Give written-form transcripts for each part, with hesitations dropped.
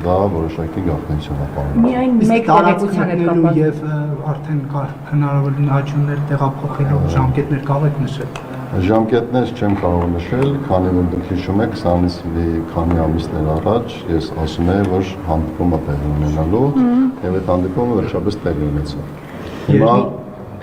դա որոշակի գաղտնիություն է պարունակում։ Միայն մեկ տեղեկության հետ կապված եւ արդեն կա հնարավոր լինաճյուններ տեղափոխելու ժամկետներ կարող եք նշել։ Ժամկետներ չեմ կարող նշել, քանի որ դուք հիշում եք, սրանից մի քանի ամիսներ առաջ ես ասում եմ, որ հանդիպումը տեղի ունենալու եւ այդ հանդիպումը վերջապես տեղի ունեցավ։ Հիմա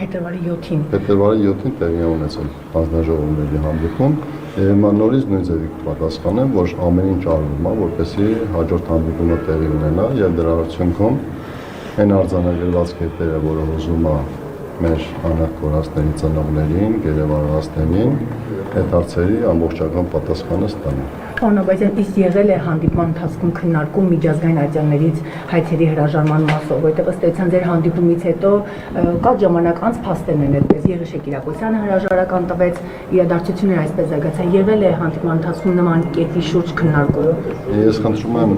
փետրվարի 7-ին տեղի ունեցել հանձնաժողովների հանդիպում եւ հիմա նորից նույն ձևի պատասխանեմ, որ ամեն ինչ արվում է, որպեսզի հաջորդ հանդիպումը տեղի ունենա եւ դրա արդյունքում այն արձանագրված կետերը, որը հուզում է մեր անհատ կորածների ծնողներին, գերեվարվածներին, այդ հարցերի ամբողջական պատասխանը ստանան։ Պարոն Աբազյան, իսկ եղել է հանդիպման ընթացքում քննարկում միջազգային ատյաններից հայցերի հրաժարման մասով, որտեղ ըստ էության ձեր հանդիպումից հետո կա ժամանակ անց փաստերն են այդպես Եղիշե Կիրակոսյանը հրաժարական տվեց, իրադարձությունները այսպես զարգացան, եղել է հանդիպման ընթացքում նման կետի շուրջ քննարկում։ Ես խնդրում եմ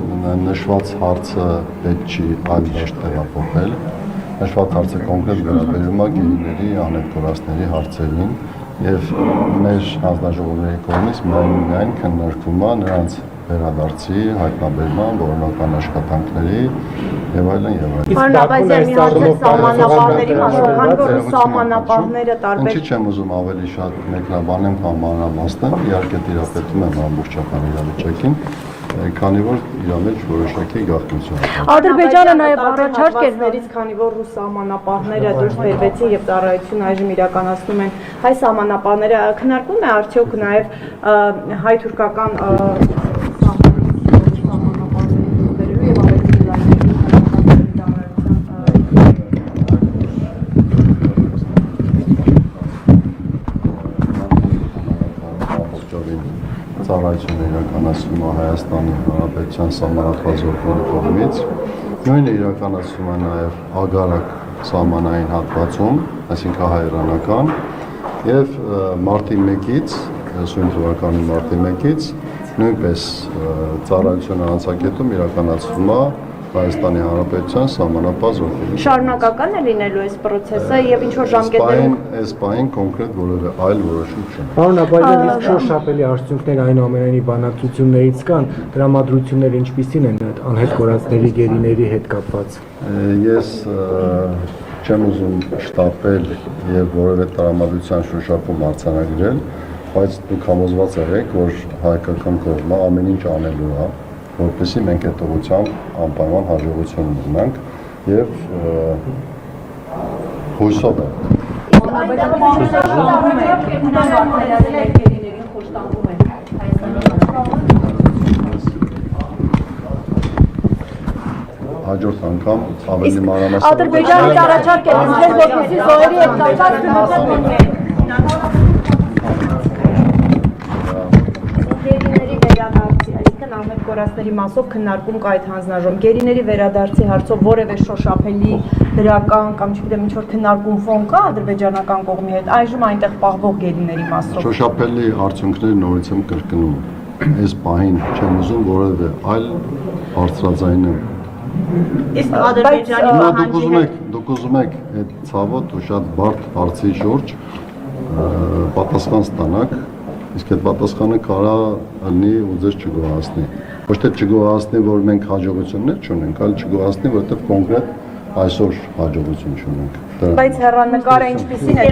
նշված հարցը պետք չի այլ դաշտ տեղափոխել։ Նշված հարցը կոնկրետ վերաբերում է գերիների անհետ կորածների հարցերին եւ մեր հանձնաժողովների կողմից միայն քննարկվում է նրանց վերադարձի, հայտնաբերման, որոնական աշխատանքների եւ այլն եւ այլն։ Պարոն Աբազյան, իհարկե սահմանապահների մասով, քանի որ սահմանապահները տարբեր Ինչի՞ չեմ ուզում ավելի շատ մեկնաբանեմ կամ մանրամասն, իհարկե տիրապետում եմ ամբողջական իրավիճակին, քանի որ իր մեջ որոշակի գաղտնիություն է։ Ադրբեջանը նաև առաջարկ էր ներից, քանի որ ռուս սահմանապահները դուրս բերվեցին եւ ծառայություն այժմ իրականացնում են հայ սահմանապահները, քննարկվում է արդյոք նաև հայ-թուրքական ծառայություն իրականացվում է Հայաստանի Հանրապետության սահմանափակ զորքերի կողմից, նույնը իրականացվում է նաև Ագարակ սահմանային հատվածում, այսինքն հայ-իրանական, եւ մարտի 1-ից, սույն թվականի մարտի 1-ից նույնպես ծառայությունը անցակետում իրականացվում է Հայաստանի Հանրապետության սահմանափակ զորքերի։ Շարունակական է լինելու այս process-ը եւ ինչ որ ժամկետներում այս պահին կոնկրետ որևէ այլ որոշում չունի։ Պարոն Աբազյան, իսկ շոշափելի արդյունքներ այնուամենայնիվ բանակցություններից կան, տրամադրությունները ինչպիսին են անհետ կորածների գերիների հետ կապված։ Ես չեմ ուզում շտապել եւ որևէ տրամադրության շոշափում արձանագրել, բայց դուք համոզված եղեք, որ հայկական կողմը ամեն ինչ անելու է, որպեսզի մենք այդ ուղղությամբ անպայման հաջողություն ունենանք եւ հույսով եմ։ Հաջորդ անգամ ավելի մանրամասն Ադրբեջանը առաջարկ է դրել, որպեսզի զոհերի հետ կապված քննարկումներ գերիների վերադարձի, այսինքն անհետ կորածների մասով քննարկում կա այդ հանձնաժողովում։ Գերիների վերադարձի հարցով որևէ շոշափելի դրական կամ չգիտեմ ինչ որ քննարկում ֆոն կա ադրբեջանական կողմի հետ, այժմ այնտեղ պահվող գերիների մասով։ Շոշափելի արդյունքներ նորից եմ կրկնում։ Այս պահին չեմ ուզում որևէ այլ բարձրաձայնել։ Իսկ Ադրբեջանի պահանջի Դուք ուզում եք այդ ցավոտ ու շատ բարդ հարցի շուրջ պատասխան ստանաք, իսկ այդ պատասխանը կարա լինի ու ձեզ չգոհացնի։ Ոչ թե չգոհացնի, որ մենք հաջողություններ չունենք, այլ չգոհացնի, որովհետև կոնկրետ այսօր հաջողություն չունենք։ Բայց հեռանկարը ինչպիսին է։